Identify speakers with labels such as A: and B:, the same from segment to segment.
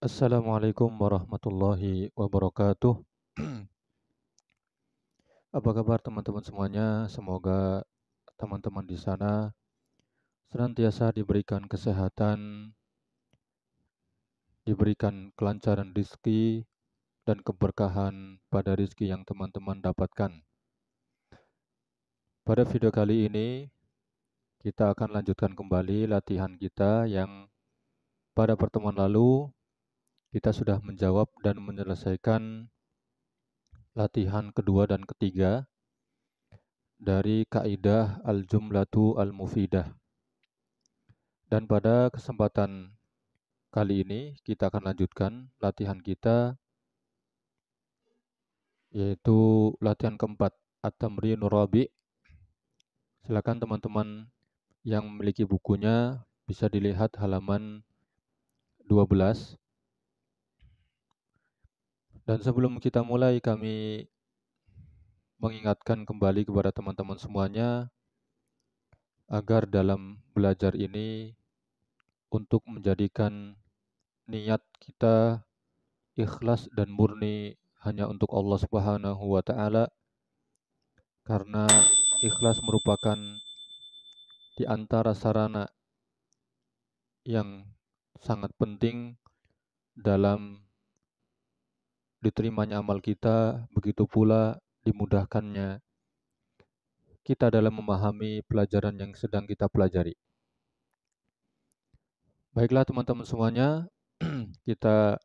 A: Assalamualaikum warahmatullahi wabarakatuh. Apa kabar teman-teman semuanya? Semoga teman-teman di sana senantiasa diberikan kesehatan, diberikan kelancaran rezeki, dan keberkahan pada rezeki yang teman-teman dapatkan. Pada video kali ini, kita akan lanjutkan kembali latihan kita yang pada pertemuan lalu kita sudah menjawab dan menyelesaikan latihan kedua dan ketiga dari kaidah al-jumlatu al-mufidah. Dan pada kesempatan kali ini kita akan lanjutkan latihan kita, yaitu latihan keempat, at-tamrinur rabi'. Silakan teman-teman yang memiliki bukunya bisa dilihat halaman 12. Dan sebelum kita mulai, kami mengingatkan kembali kepada teman-teman semuanya agar dalam belajar ini untuk menjadikan niat kita ikhlas dan murni hanya untuk Allah Subhanahu wa taala, karena ikhlas merupakan di antara sarana yang sangat penting dalam diterimanya amal kita, begitu pula dimudahkannya kita dalam memahami pelajaran yang sedang kita pelajari. Baiklah teman-teman semuanya, kita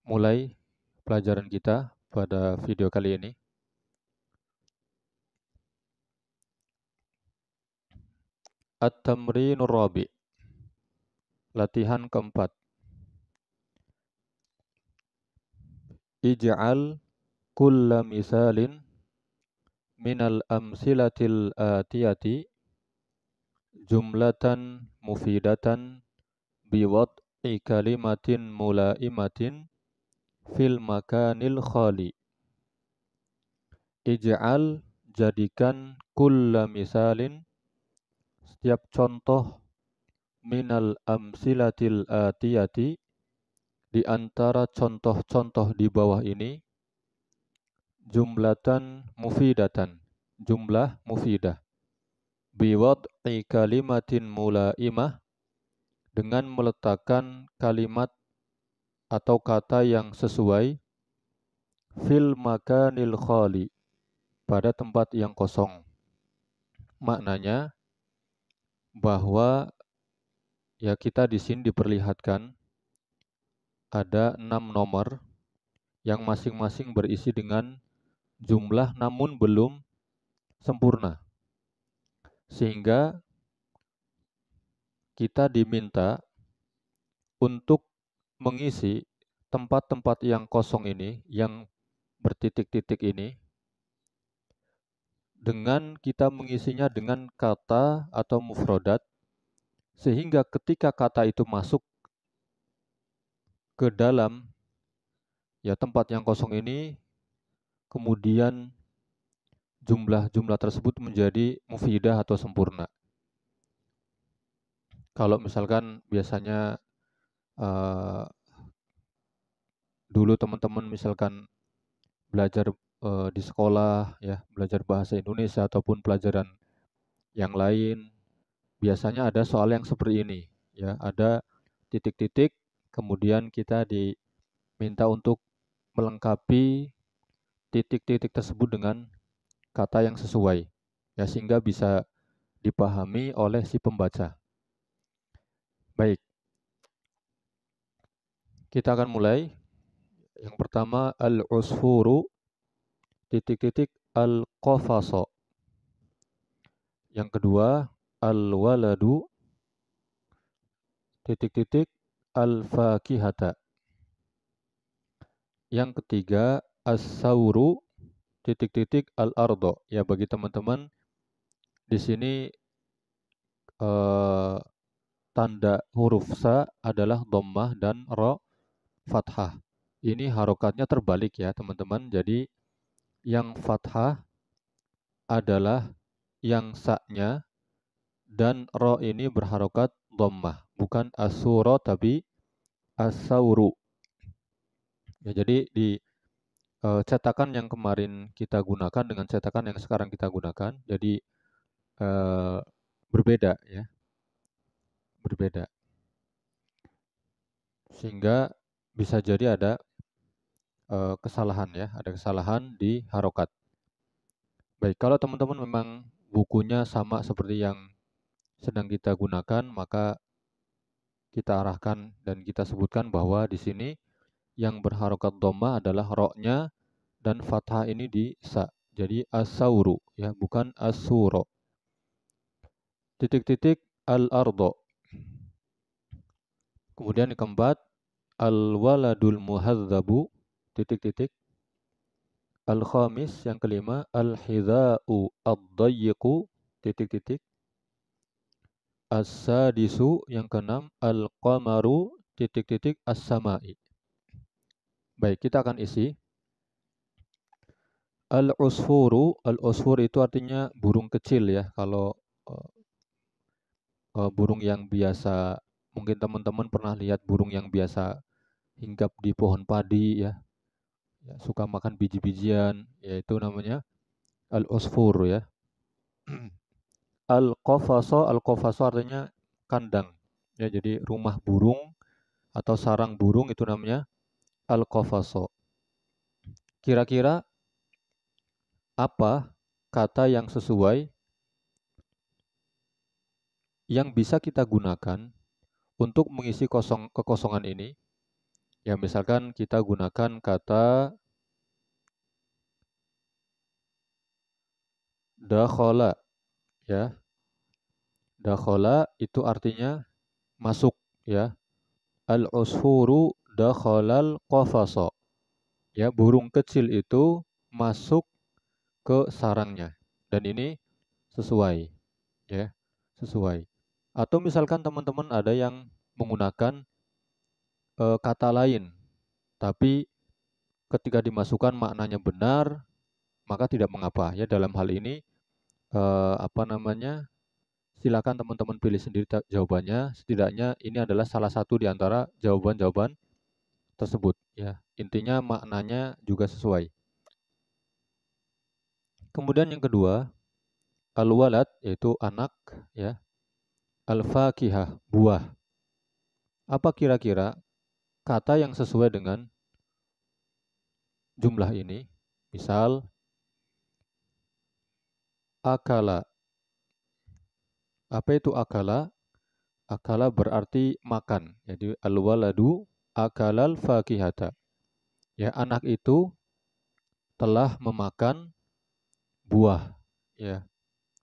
A: mulai pelajaran kita pada video kali ini. At-tamrinur rabi', latihan keempat. Ij'al kulla misalin minal amsilatil atiyati jumlatan mufidatan biwad'i kalimatin mulaimatin fil makanil khali. Ij'al, jadikan, kulla misalin, setiap contoh, minal amsilatil atiyati, di antara contoh-contoh di bawah ini, jumlatan mufidatan, jumlah mufidah, biwad'i kalimatin mulaimah, dengan meletakkan kalimat atau kata yang sesuai, fil makanil khali, pada tempat yang kosong. Maknanya bahwa ya kita di sini diperlihatkan ada 6 nomor yang masing-masing berisi dengan jumlah namun belum sempurna. Sehingga kita diminta untuk mengisi tempat-tempat yang kosong ini, yang bertitik-titik ini, dengan kita mengisinya dengan kata atau mufrodat, sehingga ketika kata itu masuk ke dalam ya tempat yang kosong ini, kemudian jumlah-jumlah tersebut menjadi mufidah atau sempurna. Kalau misalkan biasanya dulu teman-teman misalkan belajar di sekolah ya, belajar bahasa Indonesia ataupun pelajaran yang lain, biasanya ada soal yang seperti ini ya, ada titik-titik, kemudian kita diminta untuk melengkapi titik-titik tersebut dengan kata yang sesuai ya, sehingga bisa dipahami oleh si pembaca. Baik, kita akan mulai. Yang pertama, al-usfuru titik-titik al-qafaso. Yang kedua, al-waladu titik-titik al-fakihata. Yang ketiga, as-sauru titik-titik al-ardo. Ya, bagi teman-teman di sini tanda huruf sa adalah dhammah dan ro fathah. Ini harokatnya terbalik ya teman-teman. Jadi yang fathah adalah yang sa-nya, dan ro ini berharokat dhammah. Bukan as-sura tapi as-sauru. Ya, jadi di cetakan yang kemarin kita gunakan dengan cetakan yang sekarang kita gunakan, jadi eh, berbeda ya, berbeda. Sehingga bisa jadi ada kesalahan ya, ada kesalahan di harokat. Baik, kalau teman-teman memang bukunya sama seperti yang sedang kita gunakan, maka kita arahkan dan kita sebutkan bahwa di sini yang berharokat dhamma adalah roknya dan fathah ini di sa. Jadi as-sauru ya, bukan as-suro. Titik-titik al-ardo. Kemudian yang keempat al-waladul muhadzabu titik-titik. Al-khamis yang kelima al-hidha'u ad-dayyiqu titik-titik. As-sadisu yang keenam al-qamaru titik-titik as-sama'i. Baik, kita akan isi. Al-usfur itu artinya burung kecil ya. Kalau uh, burung yang biasa, mungkin teman-teman pernah lihat burung yang biasa hinggap di pohon padi ya, ya suka makan biji-bijian, yaitu namanya al-usfur ya. Al-qafaso artinya kandang. Ya, jadi rumah burung atau sarang burung itu namanya al-qafaso. Kira-kira apa kata yang sesuai yang bisa kita gunakan untuk mengisi kekosongan ini? Ya, misalkan kita gunakan kata dakhala ya. Dakhala itu artinya masuk ya. Al-usfuru dakhalal qafasa. Ya, burung kecil itu masuk ke sarangnya. Dan ini sesuai ya, sesuai. Atau misalkan teman-teman ada yang menggunakan kata lain, tapi ketika dimasukkan maknanya benar, maka tidak mengapa ya. Dalam hal ini apa namanya? Silakan teman-teman pilih sendiri jawabannya. Setidaknya ini adalah salah satu di antara jawaban-jawaban tersebut ya. Intinya maknanya juga sesuai. Kemudian yang kedua, al-walad yaitu anak ya. Al-fakihah buah. Apa kira-kira kata yang sesuai dengan jumlah ini? Misal akala. Apa itu akala? Akala berarti makan. Jadi al-waladu akalal fakihata. Ya, anak itu telah memakan buah ya.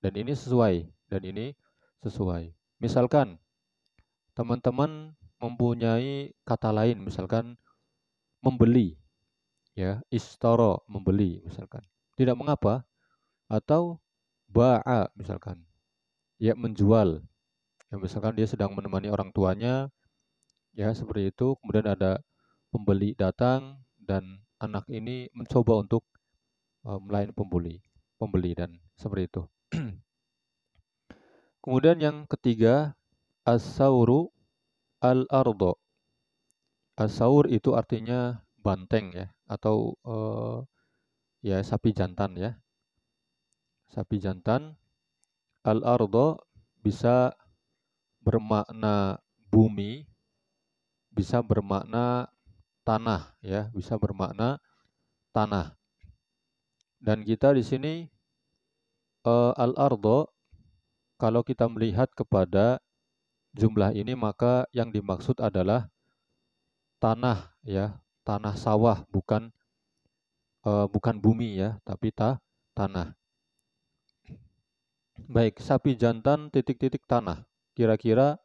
A: Dan ini sesuai, dan ini sesuai. Misalkan teman-teman mempunyai kata lain, misalkan membeli ya, istoro membeli misalkan. Tidak mengapa, atau ba'a misalkan, ya menjual. Ya misalkan dia sedang menemani orang tuanya, ya seperti itu. Kemudian ada pembeli datang dan anak ini mencoba untuk melayani pembeli dan seperti itu. Kemudian yang ketiga, as-sauru al-ardo. As-saur itu artinya banteng ya, atau ya sapi jantan ya. Sapi jantan. Al-ardo bisa bermakna bumi, bisa bermakna tanah ya, bisa bermakna tanah. Dan kita di sini al-ardo, kalau kita melihat kepada jumlah ini maka yang dimaksud adalah tanah ya, tanah sawah, bukan bumi ya, tapi tanah. Baik, sapi jantan titik-titik tanah. Kira-kira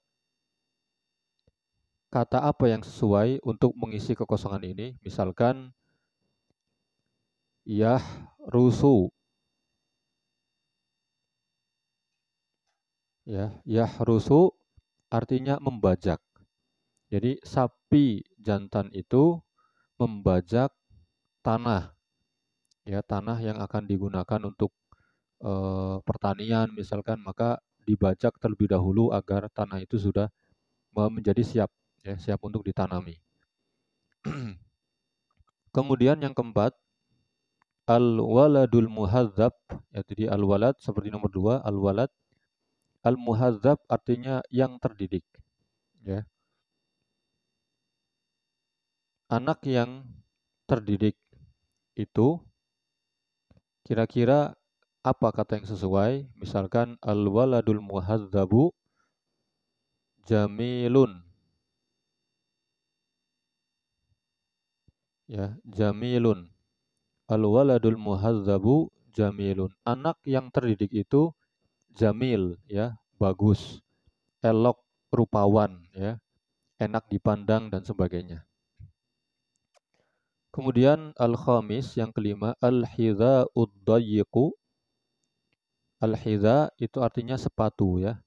A: kata apa yang sesuai untuk mengisi kekosongan ini? Misalkan yah rusu ya, yah rusu artinya membajak. Jadi sapi jantan itu membajak tanah ya, tanah yang akan digunakan untuk pertanian misalkan, maka dibajak terlebih dahulu agar tanah itu sudah menjadi siap ya, siap untuk ditanami. Kemudian yang keempat, al-waladul muhadzab, ya, jadi al-walad seperti nomor 2, al-walad. Al-muhadzab artinya yang terdidik, ya. Anak yang terdidik itu kira-kira apa kata yang sesuai? Misalkan al-waladul muhadzabu jamilun, ya, jamilun. Al-waladul muhadzabu jamilun. Anak yang terdidik itu jamil, ya, bagus, elok, rupawan, ya, enak dipandang dan sebagainya. Kemudian al-khamis yang kelima, al-hidha'ud dayyiqu. Al-hidha itu artinya sepatu, ya.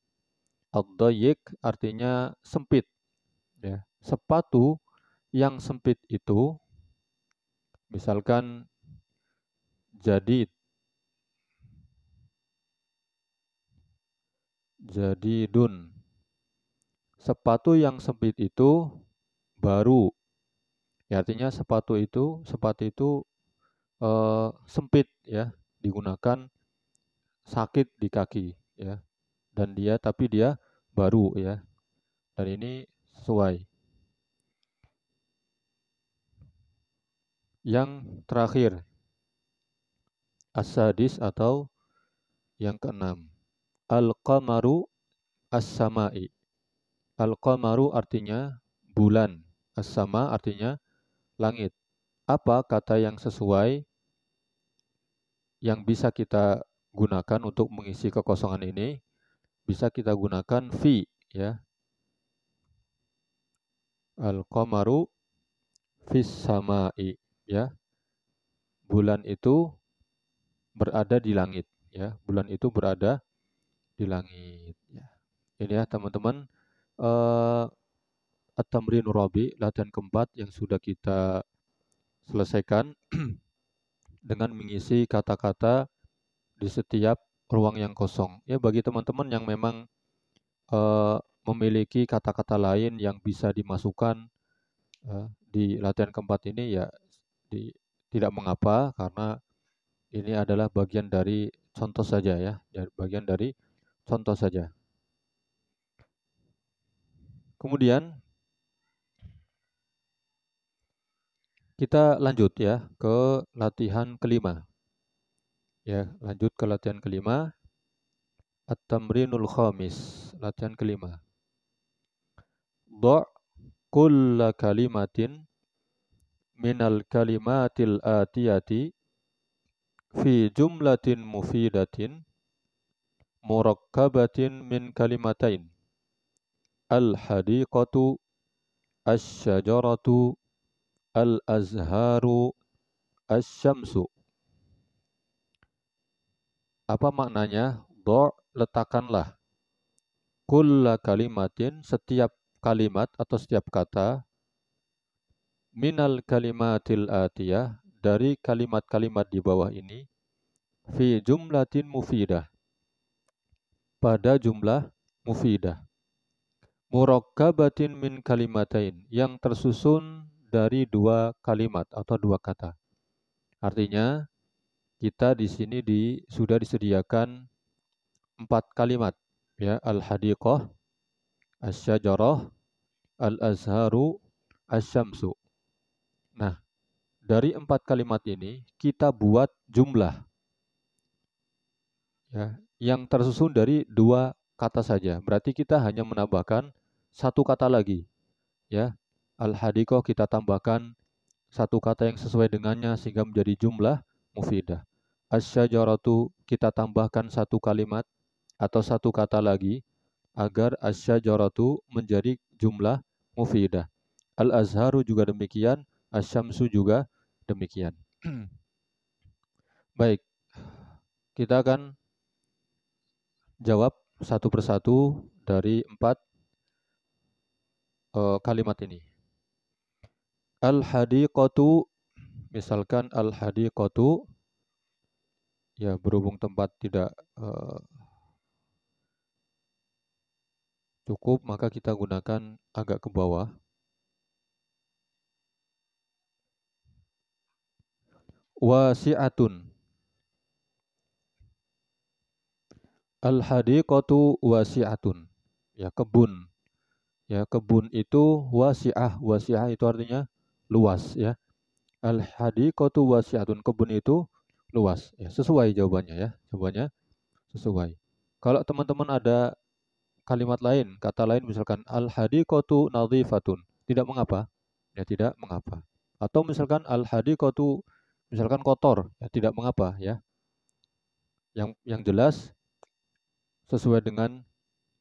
A: Ad-dayyiq artinya sempit, ya. Sepatu yang sempit itu misalkan jadid, jadidun. Sepatu yang sempit itu baru. Ya, artinya sepatu itu sempit, ya, digunakan sakit di kaki, ya. Dan tapi dia baru, ya. Dan ini sesuai. Yang terakhir, as-sadis atau yang keenam, al-qamaru as-sama'i. Al-qamaru artinya bulan, as-sama artinya langit. Apa kata yang sesuai yang bisa kita gunakan untuk mengisi kekosongan ini? Bisa kita gunakan fi, ya. Al-qamaru fis sama'i, ya. Bulan itu berada di langit, ya. Bulan itu berada di langit, ya. Ini ya teman-teman, eh at-tamrin rabi, latihan keempat yang sudah kita selesaikan dengan mengisi kata-kata di setiap ruang yang kosong. Ya, bagi teman-teman yang memang eh, memiliki kata-kata lain yang bisa dimasukkan di latihan keempat ini, ya, di, tidak mengapa karena ini adalah bagian dari contoh saja, ya, bagian dari contoh saja. Kemudian kita lanjut, ya, ke latihan kelima. Ya, lanjut ke latihan kelima, at-tamrinul khamis, latihan kelima. Do' kulla kalimatin minal kalimatil atiyati fi jumlatin mufidatin murakkabatin min kalimatain al-hadiqatu asy-syajaratu al-azharu asy-syamsu. Apa maknanya? Letakkanlah kulla kalimatin, setiap kalimat atau setiap kata, minal kalimatil atiyah, dari kalimat-kalimat di bawah ini, fi jumlatin mufidah, pada jumlah mufidah, murakkabatin min kalimatain, yang tersusun dari dua kalimat atau dua kata. Artinya kita di sini sudah disediakan 4 kalimat, ya, al-hadiqah, asy-syajarah, al-azharu, asy-syamsu. Nah, dari 4 kalimat ini kita buat jumlah, ya, yang tersusun dari dua kata saja. Berarti kita hanya menambahkan satu kata lagi, ya. Al-hadiqah kita tambahkan satu kata yang sesuai dengannya sehingga menjadi jumlah mufidah. Asy-syajaratu kita tambahkan satu kalimat atau satu kata lagi agar asy-syajaratu menjadi jumlah mufidah. Al-azharu juga demikian, asy-syamsu juga demikian. Baik, kita akan jawab satu persatu dari 4 kalimat ini. Al-hadiqatu, misalkan al-hadiqatu, ya, berhubung tempat tidak cukup, maka kita gunakan agak ke bawah. wasi'atun. Al-hadiqatu wasi'atun. Ya, kebun. Ya, kebun itu wasi'ah. Wasi'ah itu artinya luas ya. Al-hadiqatu wasi'atun. Kebun itu luas. Ya, sesuai jawabannya ya. Jawabannya sesuai. Kalau teman-teman ada kalimat lain, kata lain misalkan al-hadiqatu nadhifatun. Tidak mengapa. Ya, tidak mengapa. Atau misalkan al-hadiqatu misalkan kotor, ya tidak mengapa ya. Yang jelas sesuai dengan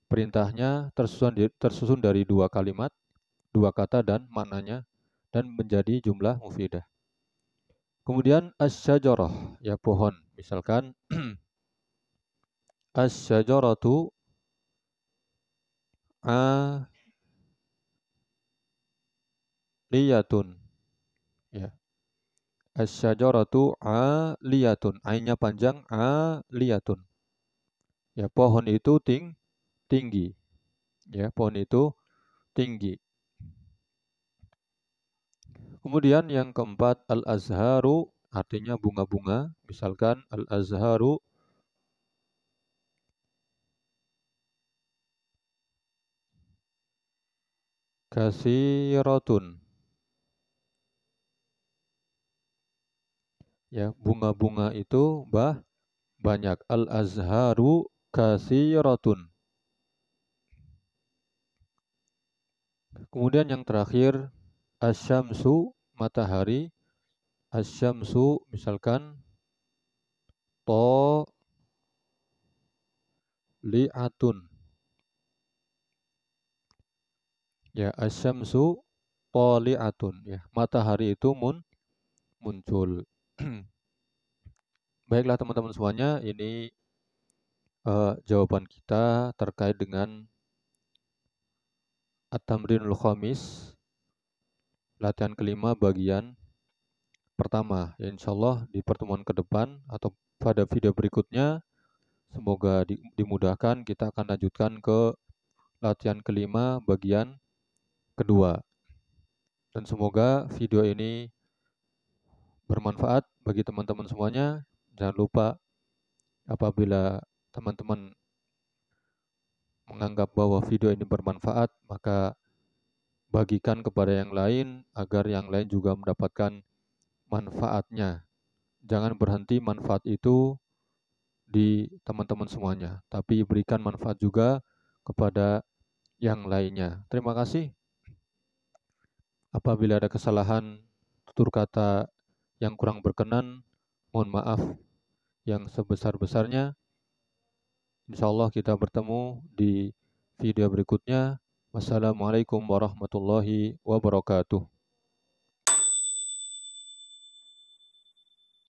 A: perintahnya tersusun dari dua kalimat, dua kata dan maknanya dan menjadi jumlah mufidah. Kemudian asy-syajarah, ya pohon. Misalkan asy-syajaratu aliyatun. Ya. Asy-syajaratu aliyatun. Ainnya panjang, aliyatun. Ya, pohon itu tinggi. Ya, pohon itu tinggi. Kemudian yang keempat al-azharu artinya bunga-bunga. Misalkan al-azharu kasiratun. Ya, bunga-bunga itu banyak. Al-azharu kasiratun. Kemudian yang terakhir asyamsu matahari. Asyamsu misalkan to li'atun. Ya, asyamsu toli'atun. Ya, matahari itu muncul. Baiklah teman-teman semuanya, ini jawaban kita terkait dengan At-Tamrinul Khamis, latihan kelima bagian pertama. Ya, insya Allah di pertemuan ke depan atau pada video berikutnya, semoga dimudahkan, kita akan lanjutkan ke latihan kelima bagian kedua. Dan semoga video ini bermanfaat bagi teman-teman semuanya. Jangan lupa apabila teman-teman menganggap bahwa video ini bermanfaat, maka bagikan kepada yang lain agar yang lain juga mendapatkan manfaatnya. Jangan berhenti manfaat itu di teman-teman semuanya, tapi berikan manfaat juga kepada yang lainnya. Terima kasih. Apabila ada kesalahan tutur kata yang kurang berkenan, mohon maaf yang sebesar-besarnya. Insya Allah kita bertemu di video berikutnya. Wassalamualaikum warahmatullahi wabarakatuh.